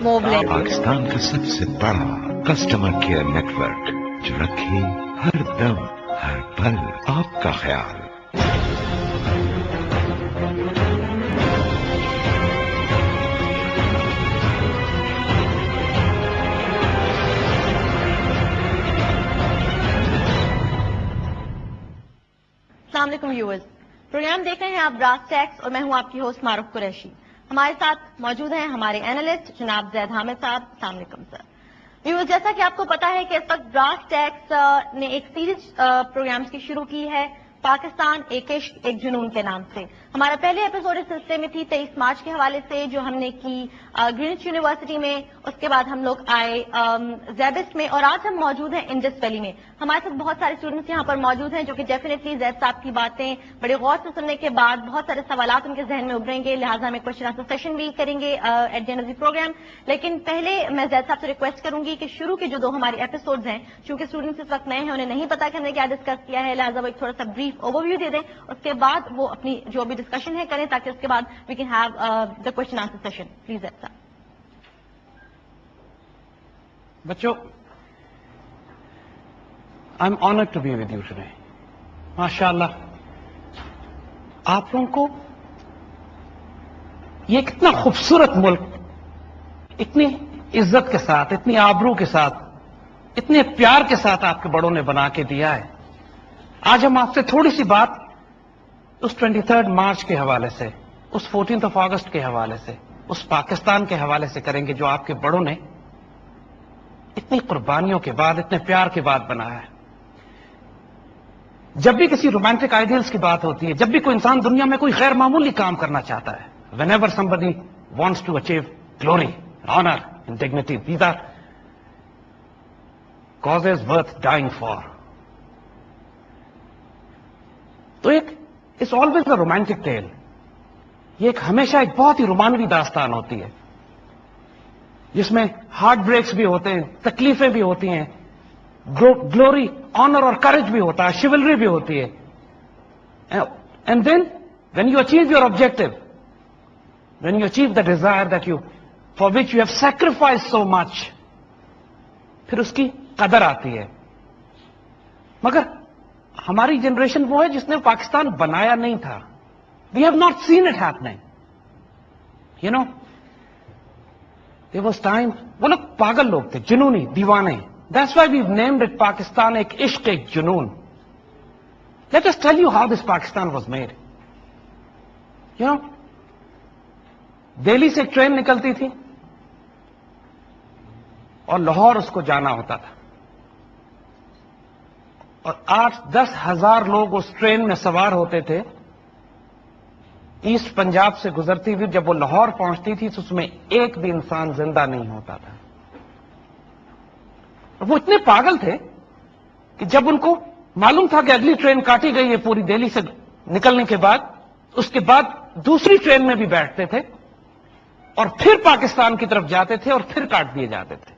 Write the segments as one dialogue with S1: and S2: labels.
S1: موبلین
S2: پاکستان کا سب سے بڑا کسٹمر کیئر نیٹ ورک جو رکھے ہر دم ہر پل آپ کا خیال.
S1: السلام علیکم ویورز، پروگرام دیکھ رہے ہیں آپ براس ٹیکس اور میں ہوں آپ کی ہوسٹ معروف قریشی. ہمارے ساتھ موجود ہیں ہمارے اینالسٹ جناب زید حامد صاحب. السلام علیکم سر. ویورز، جیسا کہ آپ کو پتا ہے کہ اس وقت براس ٹیکس نے ایک سیریز پروگرامز کی شروع کی ہے پاکستان ایک عشق ایک جنون کے نام سے. ہمارا پہلے ایپیسوڈ اس سلسلے میں تھی 23 مارچ کے حوالے سے جو ہم نے کی گرینوچ یونیورسٹی میں. اس کے بعد ہم لوگ آئے زیبسٹ میں اور آج ہم موجود ہیں انڈس ویلی میں. ہمارے ساتھ بہت سارے اسٹوڈنٹس یہاں پر موجود ہیں جو کہ ڈیفینیٹلی زید صاحب کی باتیں بڑے غور سے سننے کے بعد بہت سارے سوالات ان کے ذہن میں ابھریں گے، لہٰذا ہم ایک کوشچن آنسر سیشن بھی کریں گے at the end of the program. لیکن پہلے میں زید صاحب سے ریکویسٹ کروں گی کہ شروع کے جو دو ہمارے ایپیسوڈز ہیں، چونکہ اسٹوڈنٹس اس وقت نئے ہیں انہیں نہیں پتا کہ ہم نے کیا ڈسکس کیا ہے، لہٰذا وہ ایک تھوڑا سا بریف اوور ویو دے دیں. اس کے بعد وہ اپنی جو بھی ڈسکشن ہے کریں تاکہ اس کے بعد we can have the question answer session. Please Zaid sahab.
S3: بچوں، I am honoured to be with you today. ماشاء اللہ آپ لوگوں کو یہ کتنا خوبصورت ملک اتنی عزت کے ساتھ، اتنی آبرو کے ساتھ، اتنے پیار کے ساتھ آپ کے بڑوں نے بنا کے دیا ہے. آج ہم آپ سے تھوڑی سی بات اس 23 مارچ کے حوالے سے، اس 14 اگست کے حوالے سے، اس پاکستان کے حوالے سے کریں گے جو آپ کے بڑوں نے اتنی قربانیوں کے بعد، اتنے پیار کے بعد بنایا ہے. جب بھی کسی رومانٹک آئیڈیلز کی بات ہوتی ہے، جب بھی کوئی انسان دنیا میں کوئی غیر معمولی کام کرنا چاہتا ہے، whenever somebody wants to achieve glory, honor and dignity, these are causes worth dying for. تو it's always a romantic tale. یہ ایک ہمیشہ ایک بہت ہی رومانوی داستان ہوتی ہے جس میں ہارٹ بریکس بھی ہوتے ہیں، تکلیفیں بھی ہوتی ہیں، گلوری، آنر اور کریج بھی ہوتا ہے، شیولری بھی ہوتی ہے. And then when you achieve your objective, when you achieve the desire that you for which you have sacrifice so much, پھر اس کی قدر آتی ہے. مگر ہماری جنریشن وہ ہے جس نے پاکستان بنایا نہیں تھا. We have not seen it happening. You know there was time، وہ لوگ پاگل لوگ تھے، جنونی، دیوانے. That's why we've named it Pakistan ایک عشق ایک جنون. Let us tell you how this Pakistan was made. You know، Delhi سے ایک ٹرین نکلتی تھی اور لاہور اس کو جانا ہوتا تھا، اور 8-10 ہزار لوگ اس ٹرین میں سوار ہوتے تھے. ایسٹ پنجاب سے گزرتی ہوئی جب وہ لاہور پہنچتی تھی تو اس میں ایک بھی انسان زندہ نہیں ہوتا تھا. وہ اتنے پاگل تھے کہ جب ان کو معلوم تھا کہ اگلی ٹرین کاٹی گئی ہے پوری دہلی سے نکلنے کے بعد، اس کے بعد دوسری ٹرین میں بھی بیٹھتے تھے اور پھر پاکستان کی طرف جاتے تھے اور پھر کاٹ دیے جاتے تھے.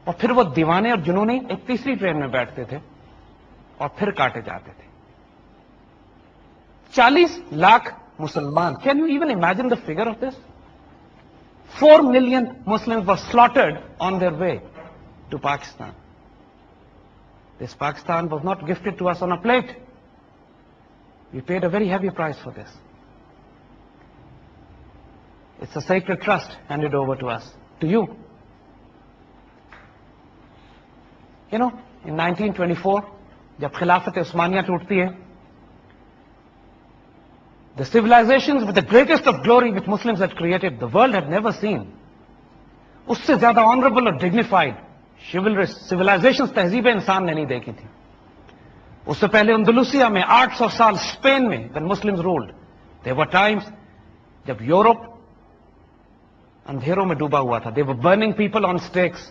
S3: اور پھر وہ دیوانے اور جنونی ایک تیسری ٹرین میں بیٹھتے تھے اور پھر کاٹے جاتے تھے. 40 لاکھ مسلمان. Can you even imagine the figure of this? 4 million Muslims were slaughtered on their way to Pakistan. This Pakistan was not gifted to us on a plate. We paid a very heavy price for this. It's a sacred trust handed over to us, to you. You know, in 1924, جب خلافت عثمانیہ ٹوٹتی ہے، the civilizations with the greatest of glory which Muslims had created, the world had never seen. اس سے زیادہ honorable اور dignified chivalrous civilizations تہذیب انسان نے نہیں دیکھی تھی. اس سے پہلے اندلوسیا میں 800 سال اسپین میں when Muslims ruled, there were times جب یورپ اندھیروں میں ڈوبا ہوا تھا. They were burning people on stakes.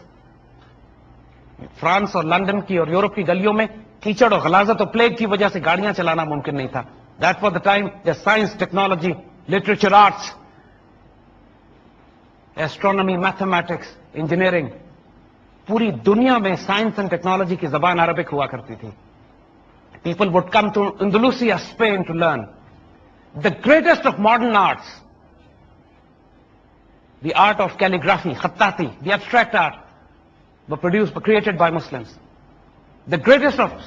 S3: France اور لندن کی اور یورپ کی گلیوں میں کیچڑ اور غلاظت اور پلیگ کی وجہ سے گاڑیاں چلانا ممکن نہیں تھا. That was the time that science, technology, literature, arts, astronomy, mathematics, engineering, پوری دنیا میں سائنس اینڈ ٹیکنالوجی کی زبان عربک ہوا کرتی تھی. People would come to Andalusia, Spain to learn. The greatest of modern arts the art of calligraphy, khattati, the abstract art, were created by Muslims. The greatest of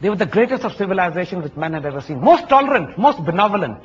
S3: they were the greatest of civilization which man had ever seen. Most tolerant, most benevolent.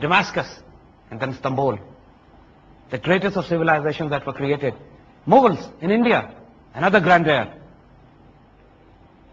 S3: Damascus, and then Istanbul. The greatest of civilizations that were created. Mughals in India, another grandeur.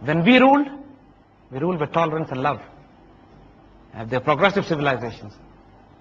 S3: When we ruled with tolerance and love. They are progressive civilizations.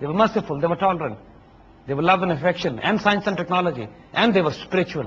S3: They were merciful, they were tolerant, they were love and affection, and science and technology, and they were spiritual.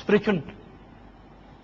S3: spiritual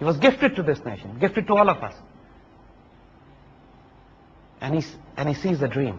S3: He was gifted to this nation, gifted to all of us. And he sees a dream.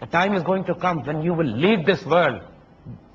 S3: the time is going to come when you will lead this world.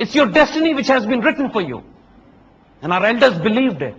S3: It's your destiny which has been written for you. And our elders believed it.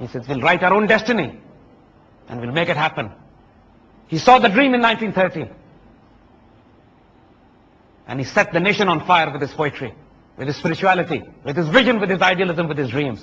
S3: He says we'll write our own destiny and we'll make it happen. He saw the dream in 1930. And he set the nation on fire with his poetry, with his spirituality, with his vision, with his idealism, with his dreams.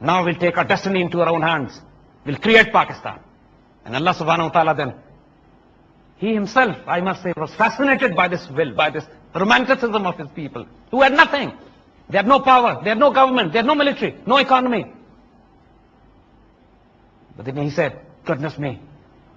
S3: Now we'll take our destiny into our own hands. We'll create Pakistan. And Allah subhanahu wa ta'ala then, he himself, I must say, was fascinated by this will, by this romanticism of his people, who had nothing. They had no power, they had no government, they had no military, no economy. But then he said, goodness me,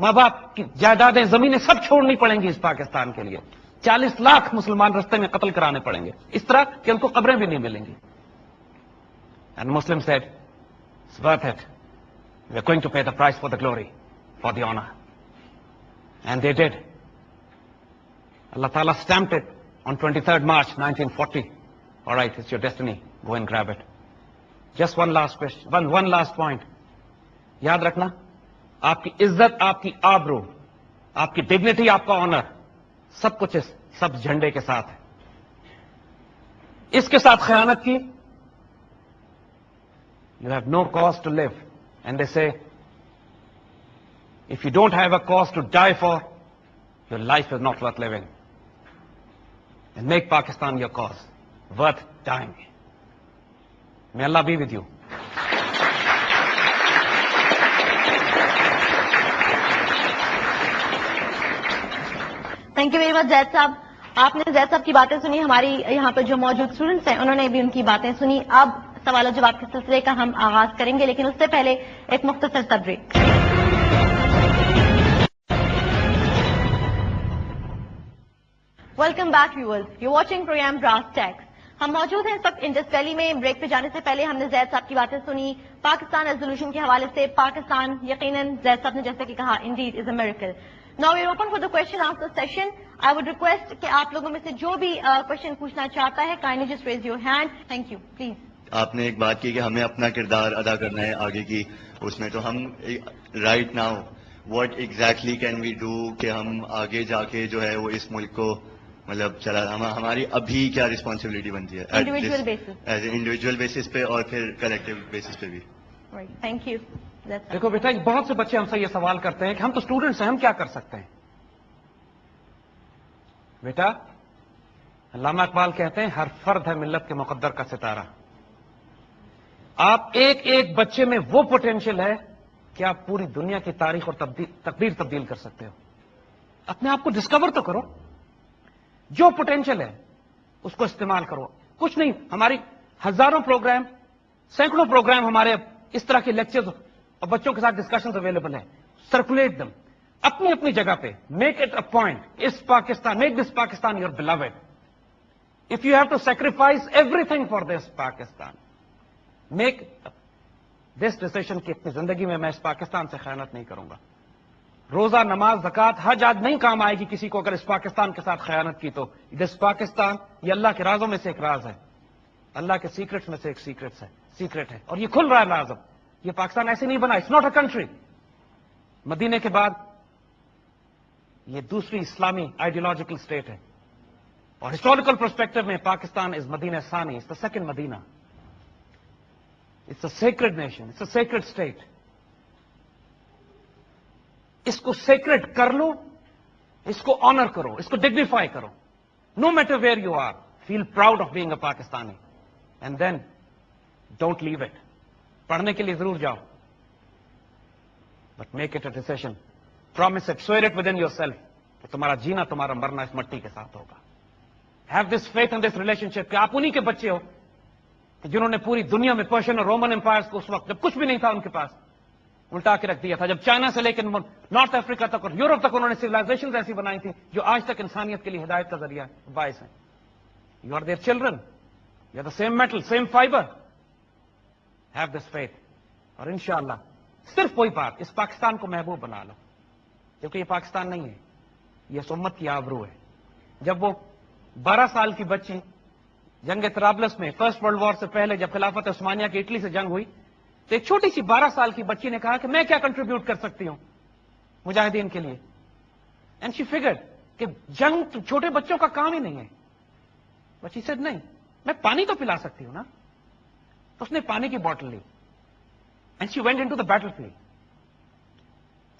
S3: ماں باپ کی جائیدادیں زمینیں سب چھوڑنی پڑیں گی اس پاکستان کے لیے. 40 لاکھ مسلمان رستے میں قتل کرانے پڑیں گے اس طرح کہ ان کو قبریں بھی نہیں ملیں گی. And Muslims said, it's worth it. We're going to pay the price for the glory, for the honor. And they did. Allah Ta'ala stamped it on 23rd March 1940. All right, it's your destiny. Go and grab it. Just one last question, one last point. یاد رکھنا, آپ کی عزت, آپ کی آبرو, آپ کی ڈگنیٹی, آپ کا آنر, سب کچھ اس سب جھنڈے کے ساتھ ہے. اس کے ساتھ خیانت کی, you have no cause to live. And they say, if you don't have a cause to die for, your life is not worth living. And make Pakistan your cause, worth dying. May Allah be with you.
S1: Thank you very much Zaid sahab. آپ نے زید صاحب کی باتیں سنی, ہماری یہاں پہ جو موجود اسٹوڈنٹس ہیں انہوں نے بھی ان کی باتیں سنی. اب سوال و جواب کے سلسلے کا ہم آغاز کریں گے, لیکن اس سے پہلے ایک مختصر سا break. Welcome back viewers, you watching program Brass Tacks. ہم موجود ہیں اس وقت انڈس ویلی میں. بریک پہ جانے سے پہلے ہم نے زید صاحب کی باتیں سنی پاکستان ریزولوشن کے حوالے سے. پاکستان یقیناً زید صاحب نے جیسے کہ کہا, indeed is a miracle. Now we are open for the question answer session. I would request کہ آپ لوگوں میں سے جو بھی کوشچن پوچھنا چاہتا ہے kindly just raise your hand. Thank you. Please.
S4: آپ نے ایک بات کی کہ ہمیں اپنا کردار ادا کرنا ہے آگے کی اس میں, تو ہم right now what exactly can we do کہ ہم آگے جا کے جو ہے وہ اس ملک کو مطلب چلا, ہماری ابھی کیا رسپانسبلٹی بنتی ہے
S1: Individual basis.
S4: As a individual basis پہ اور پھر کلیکٹیو بیسس پہ بھی.
S1: Right. Thank you. That's
S3: دیکھو بیٹا, بہت سے بچے ہم سے یہ سوال کرتے ہیں کہ ہم تو اسٹوڈنٹس ہیں, ہم کیا کر سکتے ہیں. بیٹا, علامہ اقبال کہتے ہیں ہر فرد ہے ملت کے مقدر کا ستارہ. آپ ایک ایک بچے میں وہ پوٹینشیل ہے کہ آپ پوری دنیا کی تاریخ اور تقدیر تبدیل کر سکتے ہو. اپنے آپ کو ڈسکور تو کرو, جو پوٹینشیل ہے اس کو استعمال کرو. کچھ نہیں, ہماری ہزاروں پروگرام, سینکڑوں پروگرام ہمارے اس طرح کے لیکچرز اور بچوں کے ساتھ ڈسکشنز اویلیبل ہیں. سرکولیٹ دم اپنی اپنی جگہ پہ. میک اٹ اے پوائنٹ, اس Pakistan, make this Pakistan your blood. If you have to sacrifice everything for this Pakistan, make this decision کہ اپنی زندگی میں اس پاکستان سے خیانت نہیں کروں گا. روزہ, نماز, زکات, حج آج نہیں کام آئے گی کسی کو اگر اس پاکستان کے ساتھ خیانت کی. تو دس پاکستان یہ اللہ کے رازوں میں سے ایک راز ہے, اللہ کے سیکرٹس میں سے ایک سیکرٹ ہے, اور یہ کھل رہا ہے راز. اب یہ پاکستان ایسے نہیں بنا, اٹس ناٹ اے کنٹری. مدینے کے بعد یہ دوسری اسلامی آئیڈیولوجیکل اسٹیٹ ہے, اور ہسٹوریکل پرسپیکٹو میں پاکستان از مدینہ ثانی, it's the second Medina. It's a sacred nation, it's a sacred state. اس کو سیکرڈ کر لو, اس کو آنر کرو, اس کو ڈگنیفائی کرو. No matter where you are, feel proud of being a Pakistani. And then don't leave it. پڑھنے کے لیے ضرور جاؤ, but make it a decision. Promise it, swear it within yourself کہ تمہارا جینا, تمہارا مرنا اس مٹی کے ساتھ ہوگا. Have this faith and this relationship کہ آپ انہی کے بچے ہو جنہوں نے پوری دنیا میں پرشین اور رومن امپائرز کو اس وقت جب کچھ بھی نہیں تھا ان کے پاس الٹا کے رکھ دیا تھا. جب چائنا سے لے کے نارتھ افریقہ تک اور یورپ تک انہوں نے سیولائزیشن ایسی بنائی تھی جو آج تک انسانیت کے لیے ہدایت کا ذریعہ باعث ہیں. You are their children, you are the same metal, same fibre. Have this faith, اور انشاءاللہ صرف وہی بات, اس پاکستان کو محبوب بنا لو, کیونکہ یہ پاکستان نہیں ہے, یہ اس امت کی آبرو ہے. جب وہ 12 سال کی بچی جنگ طرابلس میں فرسٹ ورلڈ وار سے پہلے جب خلافت عثمانیہ کی اٹلی سے جنگ ہوئی, تو ایک چھوٹی سی 12 سال کی بچی نے کہا کہ میں کیا کنٹریبیوٹ کر سکتی ہوں مجاہدین کے لیے. اینڈ شی فگرڈ کہ جنگ تو چھوٹے بچوں کا کام ہی نہیں ہے. بچی سیڈ نہیں, میں پانی تو پلا سکتی ہوں نا. تو اس نے پانی کی بوٹل لی and she went into the battle field,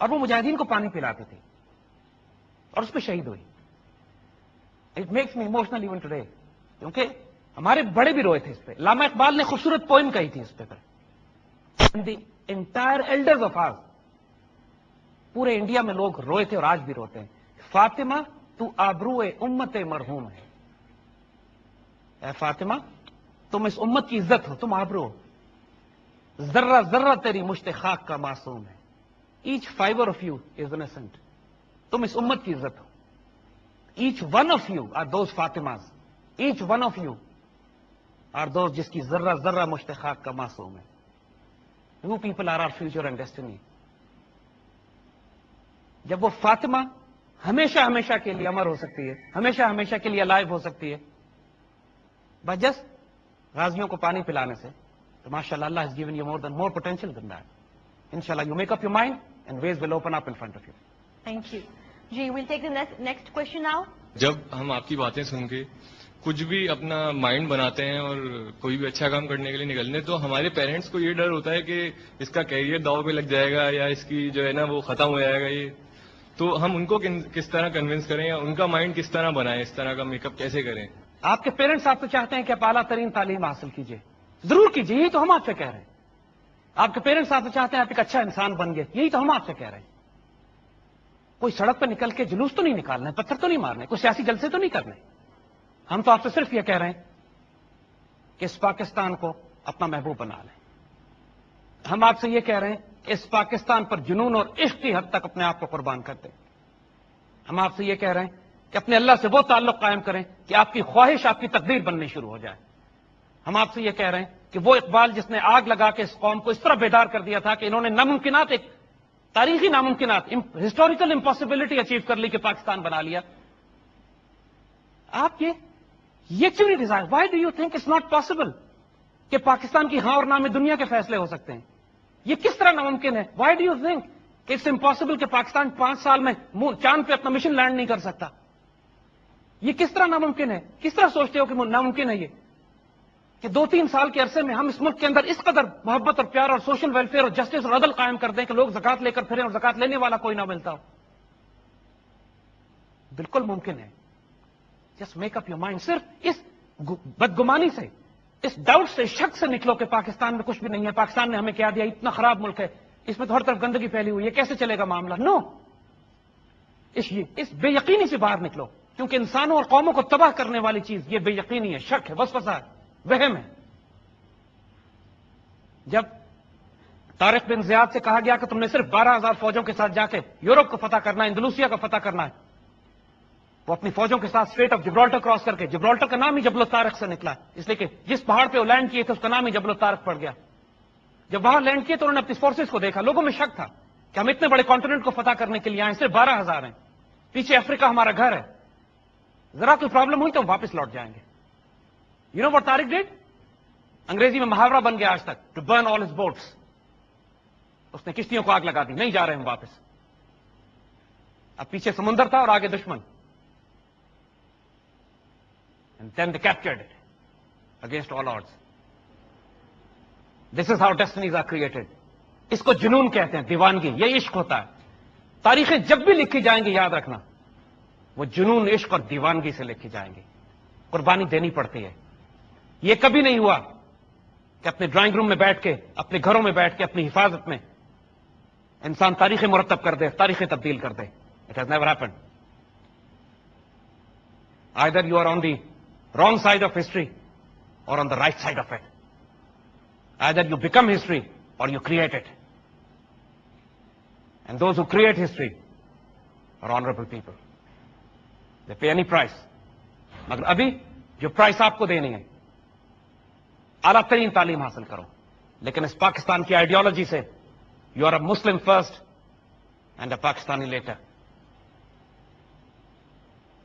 S3: اور وہ مجاہدین کو پانی پلاتی تھی اور اس پہ شہید ہوئی. It makes me emotional even today, کیونکہ ہمارے بڑے بھی روئے تھے اس پہ. علامہ اقبال نے خوبصورت پوئم کہی تھی اس پہ. The entire elders of our, پورے انڈیا میں لوگ روئے تھے اور آج بھی روتے ہیں. فاطمہ تو آبرو امت مرحوم ہے. اے فاطمہ تم اس امت کی عزت ہو, تم آبرو ہو. ذرہ ذرہ تیری مشت خاک کا معصوم ہے. Each fiber of you is innocent. تم اس امت کی عزت ہو. Each one of you are those Fatimas. Each one of you are those جس کی ذرہ ذرہ مشت خاک کا معصوم ہے. You people are our future and destiny. جب وہ فاطمہ ہمیشہ ہمیشہ کے لیے امر ہو سکتی ہے, ہمیشہ ہمیشہ کے لیے الائیو ہو سکتی ہے بس جسٹ غازیوں کو پانی پلانے سے, تو ماشاءاللہ اللہ has given you more potential than that. Inshallah you make up your mind and ways will open up in front of you.
S1: Thank you. G we'll take the next question now.
S5: جب ہم آپ کی باتیں سن کے کچھ بھی اپنا mind بناتے ہیں اور کوئی بھی اچھا کام کرنے کے لیے نکلنے, تو ہمارے پیرنٹس کو یہ ڈر ہوتا ہے کہ اس کا کیریئر داؤ پہ لگ جائے گا یا اس کی جو ہے نا وہ ختم ہو جائے گا. یہ تو ہم ان کو کس طرح کنونس کریں یا ان کا مائنڈ کس طرح بنائیں, اس طرح کا میک اپ کیسے کریں؟
S3: آپ کے پیرنٹس آپ سے چاہتے ہیں کہ آپ اعلیٰ ترین تعلیم حاصل کیجئے, ضرور کیجئے, یہی تو ہم آپ سے کہہ رہے ہیں. آپ کے پیرنٹس آپ سے چاہتے ہیں آپ ایک اچھا انسان بن گئے, یہی تو ہم آپ سے کہہ رہے ہیں. کوئی سڑک پہ نکل کے جلوس تو نہیں نکالنا ہے, پتھر تو نہیں مارنے, کوئی سیاسی جلسے تو نہیں کرنے. ہم تو آپ سے صرف یہ کہہ رہے ہیں کہ اس پاکستان کو اپنا محبوب بنا لیں. ہم آپ سے یہ کہہ رہے ہیں اس پاکستان پر جنون اور عشق کی حد تک اپنے آپ کو قربان کر دیں. ہم آپ سے یہ کہہ رہے ہیں کہ اپنے اللہ سے وہ تعلق قائم کریں کہ آپ کی خواہش آپ کی تقدیر بننی شروع ہو جائے. ہم آپ سے یہ کہہ رہے ہیں کہ وہ اقبال جس نے آگ لگا کے اس قوم کو اس طرح بیدار کر دیا تھا کہ انہوں نے ناممکنات, ایک تاریخی ناممکنات, ہسٹوریکل امپاسبلٹی اچیو کر لی کہ پاکستان بنا لیا. آپ یہ کیوں نہیں desire? Why do you think it's not possible کہ پاکستان کی ہاں اور نہ میں دنیا کے فیصلے ہو سکتے ہیں؟ یہ کس طرح ناممکن ہے؟ Why do you think it's impossible کہ پاکستان 5 سال میں چاند پہ اپنا مشن لینڈ نہیں کر سکتا؟ یہ کس طرح ناممکن ہے؟ کس طرح سوچتے ہو کہ ناممکن ہے یہ کہ 2-3 سال کے عرصے میں ہم اس ملک کے اندر اس قدر محبت اور پیار اور سوشل ویلفیئر اور جسٹس اور عدل قائم کر دیں کہ لوگ زکات لے کر پھریں اور زکات لینے والا کوئی نہ ملتا ہو؟ بالکل ممکن ہے. Just make up your mind. صرف اس بدگمانی سے, اس ڈاؤٹ سے, شک سے نکلو کہ پاکستان میں کچھ بھی نہیں ہے, پاکستان نے ہمیں کیا دیا, اتنا خراب ملک ہے, اس میں تو ہر طرف گندگی پھیلی ہوئی ہے, کیسے چلے گا معاملہ. نو, اس بے یقینی سے باہر نکلو, کیونکہ انسانوں اور قوموں کو تباہ کرنے والی چیز یہ بے یقینی ہے, شک ہے, وسوسہ ہے, وہم ہے. جب طارق بن زیاد سے کہا گیا کہ تم نے صرف 12,000 فوجوں کے ساتھ جا کے یورپ کو فتح کرنا ہے, اندلوسیہ کا فتح کرنا ہے, وہ اپنی فوجوں کے ساتھ اسٹریٹ آف جبرالٹر کراس کر کے, جبرالٹر کا نام ہی جبل الطارق سے نکلا, اس لیے کہ جس پہاڑ پہ وہ لینڈ کیے تھے اس کا نام ہی جبل الطارق پڑ گیا. جب وہاں لینڈ کیے تو انہوں نے اپنی فورسز کو دیکھا, لوگوں میں شک تھا کہ ہم اتنے بڑے کانٹیننٹ کو فتح کرنے کے لیے آئے, صرف 12,000 ہیں, پیچھے افریقہ ہمارا گھر ہے, ذرا کوئی پرابلم ہوئی تو ہم واپس لوٹ جائیں گے. You know what Tariq did? انگریزی میں محاورہ بن گیا آج تک, to burn all his boats. اس نے کشتیوں کو آگ لگا دی, نہیں جا رہے ہم واپس. اب پیچھے سمندر تھا اور آگے دشمن. And then they captured it against all odds. This is how destinies are created. اس کو جنون کہتے ہیں, دیوانگی, یہ عشق ہوتا ہے. تاریخیں جب بھی لکھی جائیں گی یاد رکھنا, وہ جنون, عشق اور دیوانگی سے لکھی جائیں گی. قربانی دینی پڑتی ہے. یہ کبھی نہیں ہوا کہ اپنے ڈرائنگ روم میں بیٹھ کے, اپنے گھروں میں بیٹھ کے, اپنی حفاظت میں انسان تاریخیں مرتب کر دے, تاریخیں تبدیل کر دے. It has never happened. Either you are on the wrong side of history or on the right side of it. Either you become history or you create it. And those who create history are honorable people. They pay any price. مگر ابھی جو price آپ کو دینی ہے, اعلیٰ ترین تعلیم حاصل کرو, لیکن اس پاکستان کی آئیڈیالوجی سے you are a Muslim first and a Pakistani later.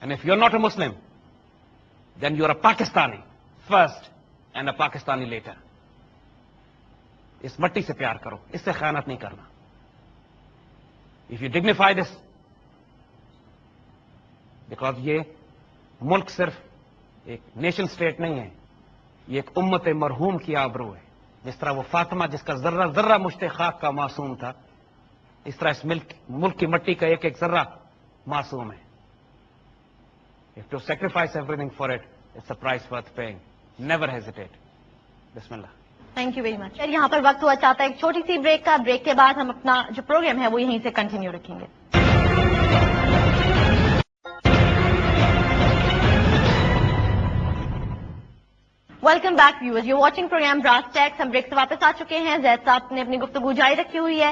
S3: And if you're not a Muslim, then you're a Pakistani first and a Pakistani later. اس مٹی سے پیار کرو, اس سے خیانت نہیں کرنا. If you dignify this, because یہ ملک صرف ایک نیشن سٹیٹ نہیں ہے, یہ ایک امت مرحوم کی آبرو ہے. جس طرح وہ فاطمہ جس کا ذرہ ذرہ مشت خاک کا معصوم تھا, اس طرح اس ملک کی مٹی کا ایک ایک ذرہ معصوم ہے. If you sacrifice everything for it, it's a price worth paying. Never hesitate. بسم اللہ.
S1: Thank you very much. یہاں پر وقت ہوا چاہتا ہے ایک چھوٹی سی بریک کا. بریک کے بعد ہم اپنا جو پروگرام ہے وہ یہیں سے کنٹینیو رکھیں گے. Welcome back viewers, you watching program Brass Tacks. ہم بریک سے واپس آ چکے ہیں. زید صاحب نے اپنی گفتگو جاری رکھی ہوئی ہے.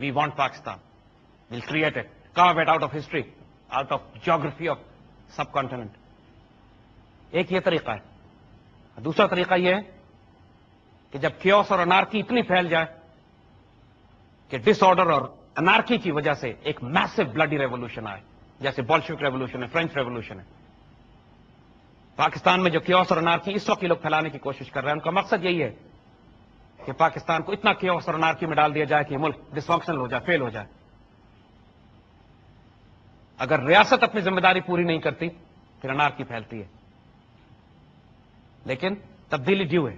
S3: We want Pakistan. We'll create it. Carve it out of history, out of geography of subcontinent. ایک یہ طریقہ ہے. دوسرا طریقہ یہ ہے کہ جب کیوس اور انارکی اتنی پھیل جائے کہ ڈس آرڈر اور انارکی کی وجہ سے ایک میسو بلڈی ریولوشن آئے, جیسے بولشوک ریولوشن ہے, فرینچ ریولوشن ہے. پاکستان میں جو کیوس اور انارکی اس وقت یہ لوگ پھیلانے کی کوشش کر رہے ہیں, ان کا مقصد یہی ہے کہ پاکستان کو اتنا کیوس اور انارکی میں ڈال دیا جائے کہ یہ ملک ڈس فنکشنل ہو جائے, فیل ہو جائے. اگر ریاست اپنی ذمہ داری پوری نہیں کرتی پھر انارکی پھیلتی ہے. لیکن تبدیلی ڈیو ہے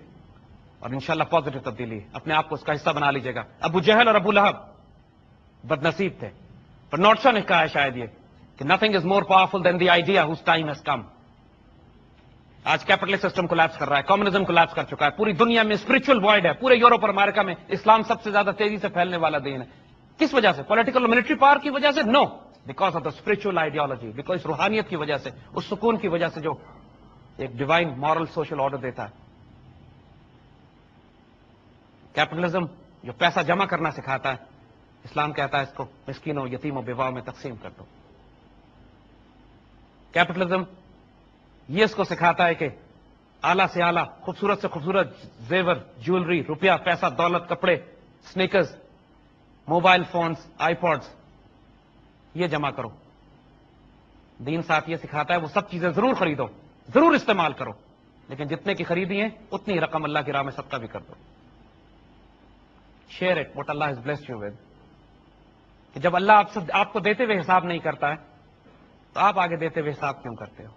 S3: اور انشاءاللہ پازیٹو تبدیلی ہے. اپنے آپ کو اس کا حصہ بنا لیجیے گا. ابو جہل اور ابو لہب بد نصیب تھے, پر ناٹ شاہ نے کہا ہے شاید یہ کہ nothing is more powerful than the idea whose time has come. آج کیپٹلسٹ سسٹم کولیپس کر رہا ہے, کمیونزم کولیپس کر چکا ہے, پوری دنیا میں اسپرچل وائڈ ہے. پورے یورپ اور امریکہ میں اسلام سب سے زیادہ تیزی سے پھیلنے والا دین ہے. کس وجہ سے؟ پولیٹیکل اور ملٹری پاور کی وجہ سے؟ No, because of the spiritual ideology, because اس روحانیت کی وجہ سے, اس سکون کی وجہ سے جو ایک ڈیوائن مورل سوشل آرڈر دیتا ہے. کیپٹلزم جو پیسہ جمع کرنا سکھاتا ہے, اسلام کہتا ہے اس کو مسکینوں, یتیموں, بیواؤں میں تقسیم کر دو. کیپٹلزم یہ اس کو سکھاتا ہے کہ اعلیٰ سے اعلیٰ, خوبصورت سے خوبصورت زیور, جیولری, روپیہ, پیسہ, دولت, کپڑے, سنیکرز, موبائل فونز, آئی پوڈز, یہ جمع کرو. دین ساتھ یہ سکھاتا ہے وہ سب چیزیں ضرور خریدو, ضرور استعمال کرو, لیکن جتنے کی خریدی ہیں اتنی رقم اللہ کی راہ میں صدقہ بھی کر دو. Share it what Allah has blessed you with. کہ جب اللہ آپ کو دیتے ہوئے حساب نہیں کرتا ہے تو آپ آگے دیتے ہوئے حساب کیوں کرتے ہو؟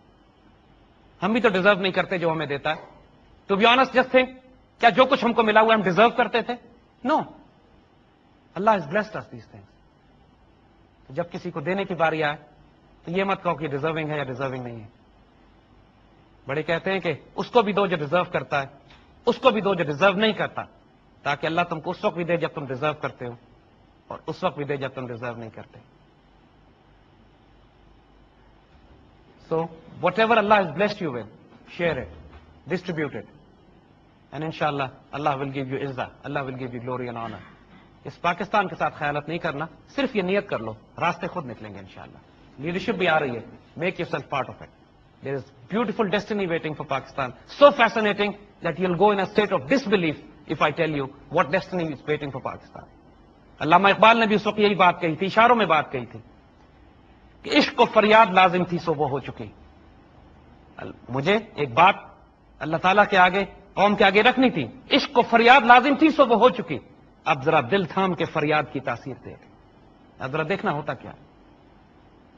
S3: ہم بھی تو ڈیزرو نہیں کرتے جو ہمیں دیتا ہے. To be honest just think, کیا جو کچھ ہم کو ملا ہوا ہم ڈیزرو کرتے تھے؟ No, Allah has blessed us these things. جب کسی کو دینے کی باری آئے تو یہ مت کہو کہ ڈیزرونگ ہے یا ڈیزرونگ نہیں ہے. بڑے کہتے ہیں کہ اس کو بھی دو جو ڈیزرو کرتا ہے, اس کو بھی دو جو ڈیزرو نہیں کرتا, تاکہ اللہ تم کو اس وقت بھی دے جب تم ڈیزرو کرتے ہو اور اس وقت بھی دے جب تم ڈیزرو نہیں کرتے. So whatever Allah has blessed you with, share it, distribute it, and انشاءاللہ اللہ ول گیو یو عزت, Allah will give you glory and honour. اس پاکستان کے ساتھ خیالت نہیں کرنا, صرف یہ نیت کر لو, راستے خود نکلیں گے انشاءاللہ. لیڈرشپ بھی آ رہی ہے, make your self part of it. There is beautiful destiny waiting for Pakistan. So fascinating that you'll go in a state of disbelief if I tell you what destiny is waiting for Pakistan. علامہ اقبال نے بھی اس وقت یہی بات کہی تھی, اشاروں میں بات کہی تھی کہ عشق و فریاد لازم تھی سو وہ ہو چکی. مجھے ایک بات اللہ تعالیٰ کے آگے, قوم کے آگے رکھنی تھی. عشق و فریاد لازم تھی سو وہ ہو چکی. اب ذرا دل تھام کے فریاد کی تاثیر دے. اب ذرا دیکھنا ہوتا کیا,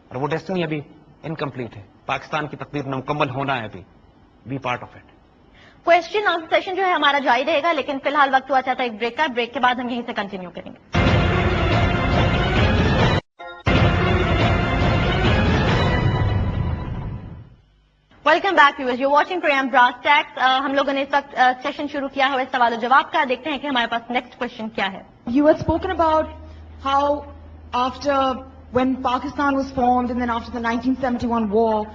S3: اور وہ ڈیسٹنی ابھی انکمپلیٹ ہے. پاکستان کی تقدیر مکمل ہونا ہے ابھی. Be part of it.
S1: Question answer session جو ہے ہمارا جاری رہے گا, لیکن فی الحال وقت ہوا چاہتا ہے ایک بریک کا. بریک کے بعد ہم یہیں سے کنٹینیو کریں گے. Welcome back viewers, you watching program Brass Tacks. ہم لوگوں نے اس وقت سیشن شروع کیا ہے سوال و جواب کا. دیکھتے ہیں کہ ہمارے پاس نیکسٹ کوشچن کیا ہے.
S6: You had spoken about how after when Pakistan was formed and then after the 1971 war,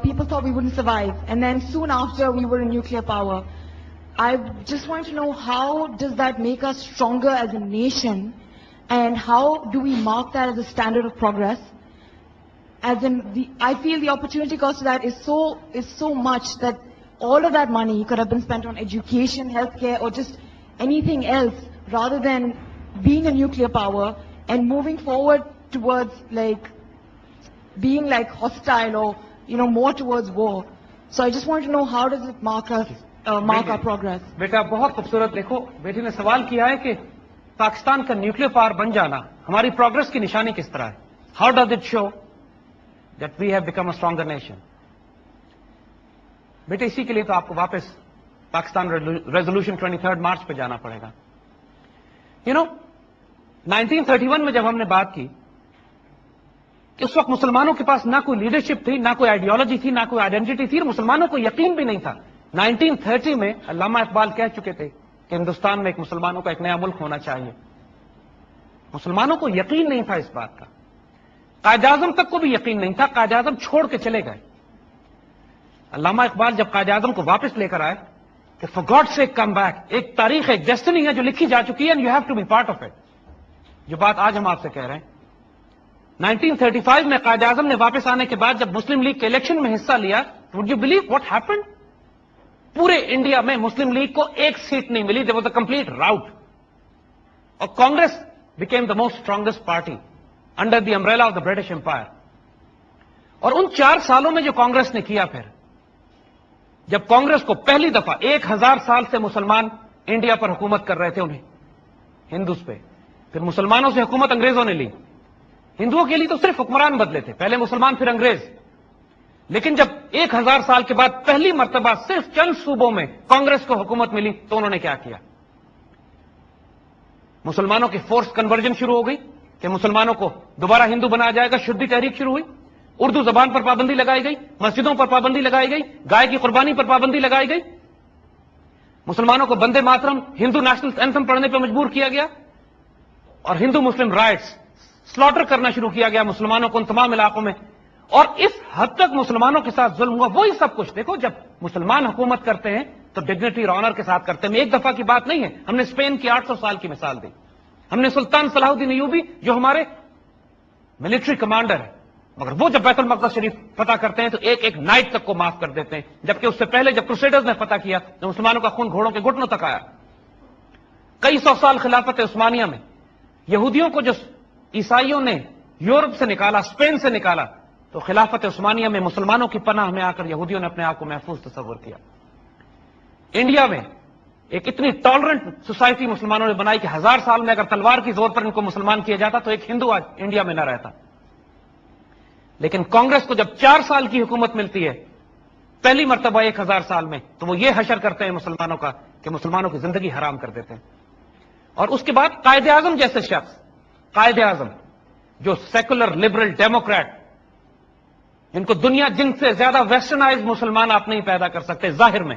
S6: people thought we wouldn't survive. And then soon after we were a nuclear power. I just want to know, how does that make us stronger as a nation? And how do we mark that as a standard of progress? As in, I feel the opportunity cost of that is so much that all of that money could have been spent on education, healthcare, or just anything else, rather than being a nuclear power and moving forward towards like being like hostile or more towards war. So I just want to know, how does it mark us, mark our progress?
S3: بیٹا بہت خوبصورت. دیکھو بیٹی نے سوال کیا ہے کہ پاکستان کا نیوکلیر پاور بن جانا ہماری پروگرس کی نشانی کس طرح ہے. How does it show that we have become a stronger nation. بیٹے اسی کے لیے تو آپ کو واپس پاکستان ریزولوشن 23 مارچ پہ جانا پڑے گا. 1931 میں جب ہم نے بات کی کہ اس وقت مسلمانوں کے پاس نہ کوئی لیڈرشپ تھی, نہ کوئی آئیڈیالوجی تھی, نہ کوئی آئیڈینٹی تھی, اور مسلمانوں کو یقین بھی نہیں تھا. 1930 میں علامہ اقبال کہہ چکے تھے کہ ہندوستان میں ایک مسلمانوں کا ایک نیا ملک ہونا چاہیے. مسلمانوں کو یقین نہیں تھا اس بات کا. قائد اعظم تک کو بھی یقین نہیں تھا. قائد اعظم چھوڑ کے چلے گئے. علامہ اقبال جب قائد اعظم کو واپس لے کر آئے کہ for God sake come back, ایک تاریخ, ایک ڈیسٹنی ہے جو لکھی جا چکی ہے, and you have to be part of it. جو بات آج ہم آپ سے کہہ رہے ہیں. 1935 میں قائد اعظم نے واپس آنے کے بعد جب مسلم لیگ کے الیکشن میں حصہ لیا, would you believe what happened? پورے انڈیا میں مسلم لیگ کو ایک سیٹ نہیں ملی. There was a complete rout. اور Congress became the most strongest party under the umbrella of the British empire. اور ان 4 سالوں میں جو کانگریس نے کیا, پھر جب کانگریس کو پہلی دفعہ 1000 سال سے مسلمان انڈیا پر حکومت کر رہے تھے, انہیں ہندوز پہ, پھر مسلمانوں سے حکومت انگریزوں نے لی. ہندوؤں کے لیے تو صرف حکمران بدلے تھے, پہلے مسلمان پھر انگریز. لیکن جب 1000 سال کے بعد پہلی مرتبہ صرف چند صوبوں میں کانگریس کو حکومت ملی, تو انہوں نے کیا کیا؟ مسلمانوں کی فورس کنورژن شروع ہو گئی کہ مسلمانوں کو دوبارہ ہندو بنایا جائے گا. شدی تحریک شروع ہوئی. اردو زبان پر پابندی لگائی گئی, مسجدوں پر پابندی لگائی گئی, گائے کی قربانی پر پابندی لگائی گئی. مسلمانوں کو بندے ماترم ہندو نیشنل اینتھم پڑھنے پہ مجبور کیا گیا. اور ہندو مسلم رائٹس سلاٹر کرنا شروع کیا گیا مسلمانوں کو ان تمام علاقوں میں. اور اس حد تک مسلمانوں کے ساتھ ظلم ہوا. وہی سب کچھ دیکھو, جب مسلمان حکومت کرتے ہیں تو ڈگنیٹی اور آنر کے ساتھ کرتے ہیں. ایک دفعہ کی بات نہیں ہے. ہم نے اسپین کی 800 سال کی مثال دی. ہم نے سلطان صلاح الدین ایوبی, جو ہمارے ملٹری کمانڈر ہے, مگر وہ جب بیت المقدس شریف فتح کرتے ہیں تو ایک ایک نائٹ تک کو معاف کر دیتے ہیں. جبکہ اس سے پہلے جب کروسیڈرز نے فتح کیا تو مسلمانوں کا خون گھوڑوں کے گھٹنوں تک آیا. کئی سو سال خلافت عثمانیہ میں یہودیوں کو جو عیسائیوں نے یورپ سے نکالا, اسپین سے نکالا, تو خلافت عثمانیہ میں مسلمانوں کی پناہ میں آ کر یہودیوں نے اپنے آپ کو محفوظ تصور کیا. انڈیا میں ایک اتنی ٹالرنٹ سوسائٹی مسلمانوں نے بنائی کہ 1000 سال میں اگر تلوار کی زور پر ان کو مسلمان کیا جاتا تو ایک ہندو آج انڈیا میں نہ رہتا. لیکن کانگریس کو جب 4 سال کی حکومت ملتی ہے پہلی مرتبہ 1000 سال میں, تو وہ یہ حشر کرتے ہیں مسلمانوں کا کہ مسلمانوں کی زندگی حرام کر دیتے ہیں. اور اس کے بعد قائد اعظم جیسے شخص, قائد اعظم جو سیکولر لبرل ڈیموکریٹ, جن کو دنیا جن سے زیادہ ویسٹرنائز مسلمان آپ نہیں پیدا کر سکتے ظاہر میں,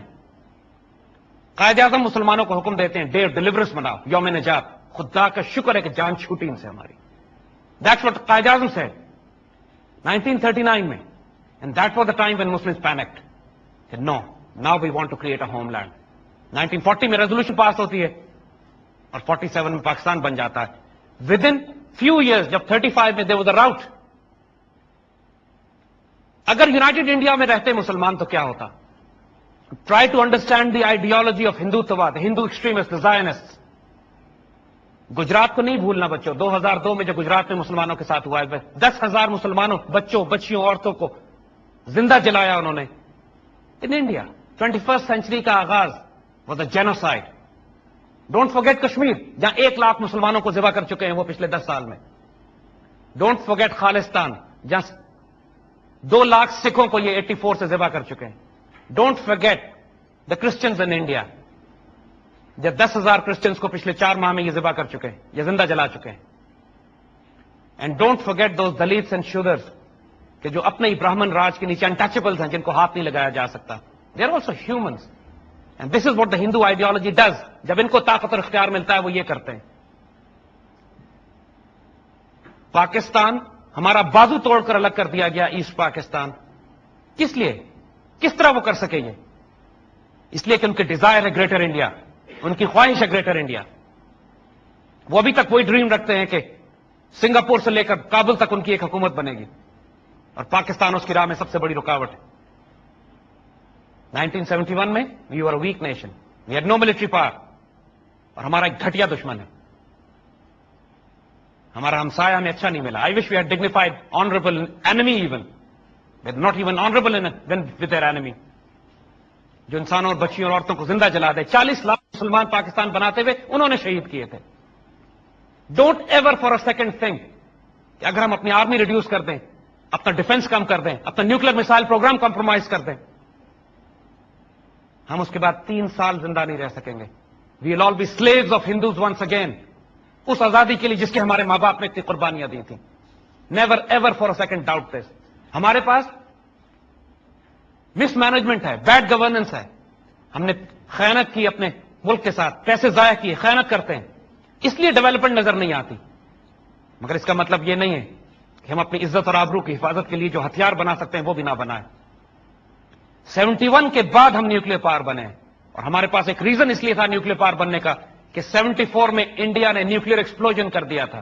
S3: قائد اعظم مسلمانوں کو حکم دیتے ہیں ڈے آف ڈیلیورنس مناؤ, یوم نجات. خدا کا شکر ہے کہ جان چھوٹی ان سے ہماری. دیٹس واٹ قائد اعظم سے 1939 میں. And that was the time when Muslims panicked کہ no, now we want to create a homeland. 1940 میں ریزولوشن پاس ہوتی ہے اور 47 میں پاکستان بن جاتا ہے. ود ان فیو ایئرز جب 35 میں دیر واز اے راؤٹ. اگر یونائٹڈ انڈیا میں رہتے مسلمان تو کیا ہوتا؟ Try to understand the ideology of Hindutva, Hindu extremist, zionist. Gujarat کو نہیں بھولنا بچوں. 2002 میں جو گجرات میں مسلمانوں کے ساتھ ہوا ہے, 10,000 مسلمانوں, بچوں, بچیوں, عورتوں کو زندہ جلایا انہوں نے. ان انڈیا 21st سینچری کا آغاز was a genocide. Don't forget Kashmir, جہاں 1 لاکھ مسلمانوں کو ذبح کر چکے ہیں وہ پچھلے 10 سال میں. ڈونٹ فورگیٹ خالستان, جہاں 2 لاکھ سکھوں کو یہ 84 سے ذبح کر چکے ہیں. Don't forget the Christians in India, جب 10,000 کرسچنز کو پچھلے 4 ماہ میں یہ ذبح کر چکے ہیں, یہ زندہ جلا چکے ہیں. And don't forget those Dalits and Shudras کہ جو اپنے ہی براہمن راج کے نیچے انٹچیبلز ہیں, جن کو ہاتھ نہیں لگایا جا سکتا. They are also humans. And this is what the Hindu ideology does. جب ان کو طاقت اور اختیار ملتا ہے وہ یہ کرتے ہیں. پاکستان ہمارا بازو توڑ کر الگ کر دیا گیا, ایسٹ پاکستان. کس لیے, کس طرح وہ کر سکے یہ؟ اس لیے کہ ان کے ڈیزائر ہے گریٹر انڈیا, ان کی خواہش ہے گریٹر انڈیا. وہ ابھی تک وہی ڈریم رکھتے ہیں کہ سنگاپور سے لے کر کابل تک ان کی ایک حکومت بنے گی, اور پاکستان اس کی راہ میں سب سے بڑی رکاوٹ ہے. 1971 میں we were a weak nation, we had no military power, اور ہمارا ایک گھٹیا دشمن ہے. ہمارا ہمسایہ ہمیں اچھا نہیں ملا. I wish we had dignified honourable enemy, even not even honourable with their enemy, جو انسانوں اور بچیوں اور عورتوں کو زندہ جلا دے. 40 لاکھ مسلمان پاکستان بناتے ہوئے انہوں نے شہید کیے تھے. Don't ever for a second think کہ اگر ہم اپنی آرمی ریڈیوس کر دیں, اپنا ڈیفنس کم کر دیں, اپنا نیوکلیر میسائل پروگرام کمپرومائز کر دیں, ہم اس کے بعد 3 سال زندہ نہیں رہ سکیں گے. We will all be slaves of Hindus once again. اس آزادی کے لیے جس کی ہمارے ماں باپ نے اتنی قربانیاں دی تھیں. Never ever for a second doubt this. ہمارے پاس مس مینجمنٹ ہے, بیڈ گورننس ہے. ہم نے خیانت کی اپنے ملک کے ساتھ, پیسے ضائع کیے, خیانت کرتے ہیں, اس لیے ڈیولپمنٹ نظر نہیں آتی. مگر اس کا مطلب یہ نہیں ہے کہ ہم اپنی عزت اور آبرو کی حفاظت کے لیے جو ہتھیار بنا سکتے ہیں وہ بھی نہ بنائیں. 71 کے بعد ہم نیوکلیر پاور بنے ہیں, اور ہمارے پاس ایک ریزن اس لیے تھا نیوکلیر پاور بننے کا کہ 74 میں انڈیا نے نیوکلیر ایکسپلوژن کر دیا تھا.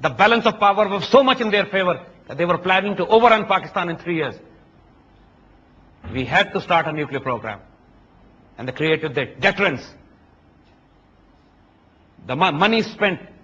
S3: The balance of power was so much in their favor that they were planning to overrun Pakistan in 3 years. We had to start a nuclear program. And they created the deterrence. The money spent.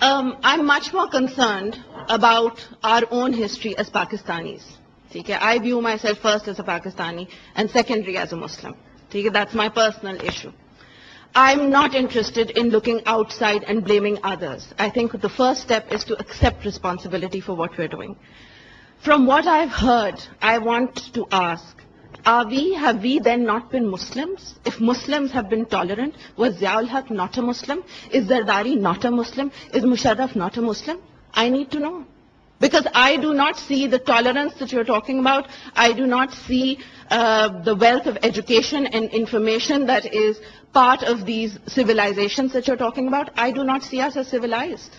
S7: I'm much more concerned about our own history as Pakistanis. Okay, I view myself first as a Pakistani and secondary as a Muslim. Okay, that's my personal issue. I'm not interested in looking outside and blaming others. I think the first step is to accept responsibility for what we're doing. From what I've heard, I want to ask, have we then not been Muslims? If Muslims have been tolerant, was Ziaul Haq not a Muslim? Is Zardari not a Muslim? Is Musharraf not a Muslim? I need to know. Because I do not see the tolerance that you're talking about. I do not see the wealth of education and information that is part of these civilizations that you're talking about. I do not see us as civilized.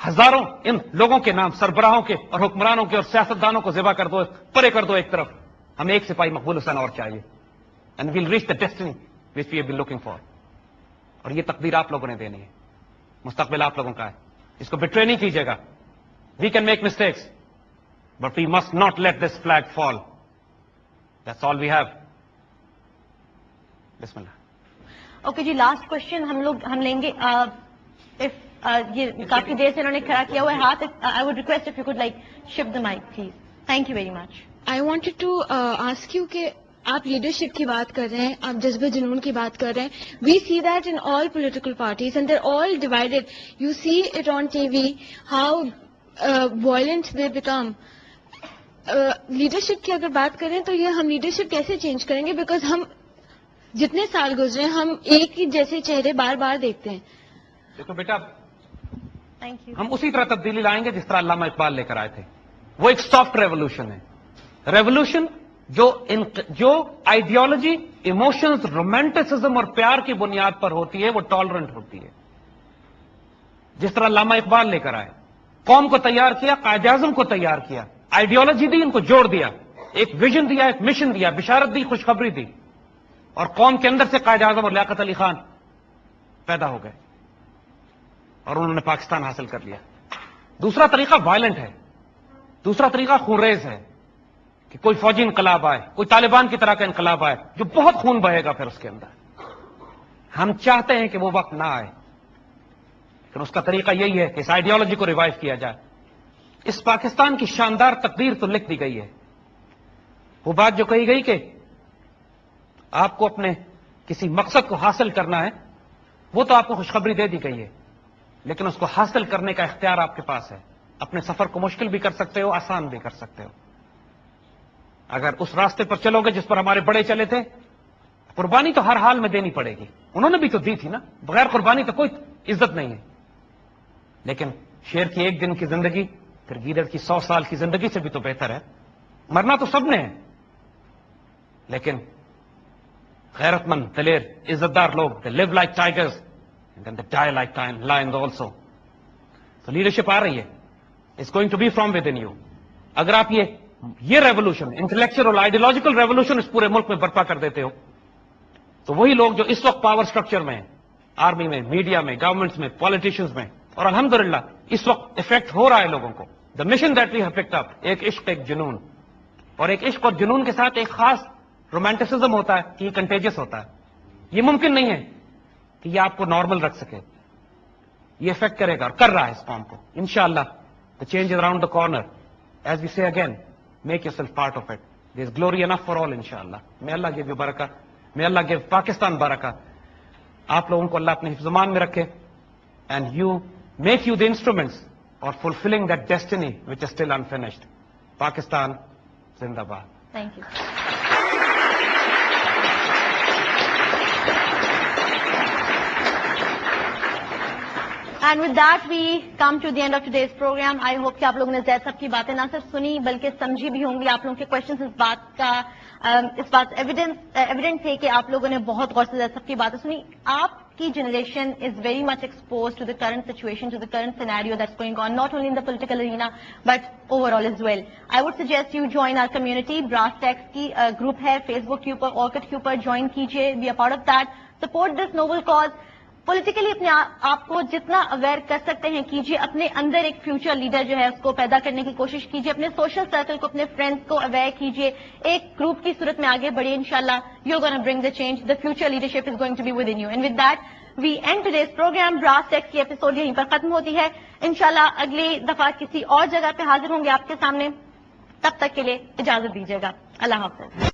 S3: ہزاروں ان لوگوں کے نام سربراہوں کے اور حکمرانوں کے اور سیاستدانوں کو ذبح کر دو, پرے کر دو ایک طرف. ہمیں ایک سپاہی مقبول حسین اور چاہیے. And we'll reach the destiny which we have been looking for. اور یہ تقدیر آپ لوگوں نے دینی ہے, مستقبل آپ لوگوں کا ہے, اس کو بٹرے نہیں کیجیے گا. We can make mistakes but we must not let this flag fall. That's all we have. بسم اللہ.
S1: اوکے جی, لاسٹ کوشچن ہم لیں گے. یہ کافی دیر سے انہوں نے کھڑا کیا ہوا ہے ہاتھ. I would request if you could like ship the mic please. Thank you very much.
S8: I wanted to ask you کہ آپ لیڈرشپ کی بات کر رہے ہیں, آپ جذبہ جنون کی بات کر رہے ہیں. We see that in all political parties and they're all divided. You see it on TV how violent they become. Leadership کی اگر بات کریں تو یہ ہم لیڈرشپ کیسے چینج کریں گے, بیکاز ہم جتنے سال گزرے ہم ایک ہی جیسے چہرے بار بار دیکھتے ہیں.
S3: دیکھو بیٹا,
S1: تھینک یو.
S3: ہم اسی طرح تبدیلی لائیں گے جس طرح علامہ اقبال لے کر آئے تھے. وہ ایک سافٹ ریولوشن ہے. ریولوشن جو آئیڈیالوجی, ایموشنز, رومانٹسزم اور پیار کی بنیاد پر ہوتی ہے وہ ٹالرنٹ ہوتی ہے. جس طرح علامہ اقبال لے کر آئے, قوم کو تیار کیا, قائد اعظم کو تیار کیا, آئیڈیالوجی دی, ان کو جوڑ دیا, ایک ویژن دیا, ایک مشن دیا, بشارت دی, خوشخبری دی, اور قوم کے اندر سے قائد اعظم اور لیاقت علی خان پیدا ہو گئے اور انہوں نے پاکستان حاصل کر لیا. دوسرا طریقہ وائلنٹ ہے, دوسرا طریقہ خونریز ہے کہ کوئی فوجی انقلاب آئے, کوئی طالبان کی طرح کا انقلاب آئے جو بہت خون بہے گا پھر اس کے اندر. ہم چاہتے ہیں کہ وہ وقت نہ آئے, لیکن اس کا طریقہ یہی ہے کہ اس آئیڈیالوجی کو ریوائیو کیا جائے. اس پاکستان کی شاندار تقدیر تو لکھ دی گئی ہے. وہ بات جو کہی گئی کہ آپ کو اپنے کسی مقصد کو حاصل کرنا ہے, وہ تو آپ کو خوشخبری دے دی گئی ہے, لیکن اس کو حاصل کرنے کا اختیار آپ کے پاس ہے. اپنے سفر کو مشکل بھی کر سکتے ہو, آسان بھی کر سکتے ہو. اگر اس راستے پر چلو گے جس پر ہمارے بڑے چلے تھے, قربانی تو ہر حال میں دینی پڑے گی. انہوں نے بھی تو دی تھی نا, بغیر قربانی تو کوئی عزت نہیں ہے. لیکن شیر کی ایک دن کی زندگی پھر گیدڑ کی 100 سال کی زندگی سے بھی تو بہتر ہے. مرنا تو سب نے ہے, لیکن غیرت مند, دلیر, عزت دار لوگ, they live like tigers and then they die like lions also. تو لیڈرشپ آ رہی ہے, it's going to be from within you. اگر آپ یہ ریولوشن, انٹلیکچوئل اور آئیڈیالوجیکل ریولوشن اس پورے ملک میں برپا کر دیتے ہو, تو وہی لوگ جو اس وقت پاور سٹرکچر میں ہیں, آرمی میں, میڈیا میں, گورنمنٹس میں, پالیٹیشینز میں, اور الحمدللہ اس وقت افیکٹ ہو رہا ہے لوگوں کو. The mission that we have picked up, ایک عشق, ایک جنون, اور ایک عشق اور جنون کے ساتھ ایک خاص رومانٹسزم ہوتا ہے کہ یہ کنٹیجس ہوتا ہے. یہ ممکن نہیں ہے کہ یہ آپ کو نارمل رکھ سکے. یہ افیکٹ کرے گا اور کر رہا ہے اس قوم کو. انشاءاللہ the change is around the corner. As we say again, make yourself part of it. There is glory enough for all, inshallah. May Allah give you barakah. May Allah give Pakistan barakah. آپ لوگوں کو اللہ اپنے حفظ امان میں رکھے, and you make you the instruments of fulfilling that destiny which is still unfinished. Pakistan Zindabad.
S1: Thank you. And with that we come to the end of today's program. I hope کہ آپ لوگوں نے زید صاحب کی باتیں نہ صرف سنی بلکہ سمجھی بھی ہوں گی. آپ لوگوں کے کوشچنس اس بات ایویڈنٹ تھے کہ آپ لوگوں نے بہت غور سے زید صاحب کی باتیں سنی. آپ کی generation is very much expose to the current situation, to the current scenario that's going on, not only in the political arena but overall as well. I would suggest you join our community. Brass Tacks کی group ہے Facebook کے اوپر, Orkut کے اوپر, join کیجیے, be a part of that, support this noble cause. Politically اپنے آپ کو جتنا اویئر کر سکتے ہیں کیجیے. اپنے اندر ایک فیوچر لیڈر جو ہے اس کو پیدا کرنے کی کوشش کیجیے. اپنے سوشل سرکل کو, اپنے فرینڈس کو اویئر کیجیے. ایک گروپ کی صورت میں آگے بڑھیے. انشاءاللہ you are gonna bring the change. The future leadership is going to be within you. And with that we end today's program. Brass Tacks کی ایپیسوڈ یہیں پر ختم ہوتی ہے. انشاءاللہ اگلی دفعہ کسی اور جگہ پہ حاضر ہوں گے آپ کے سامنے. تب تک کے لیے اجازت دیجیے گا. اللہ حافظ.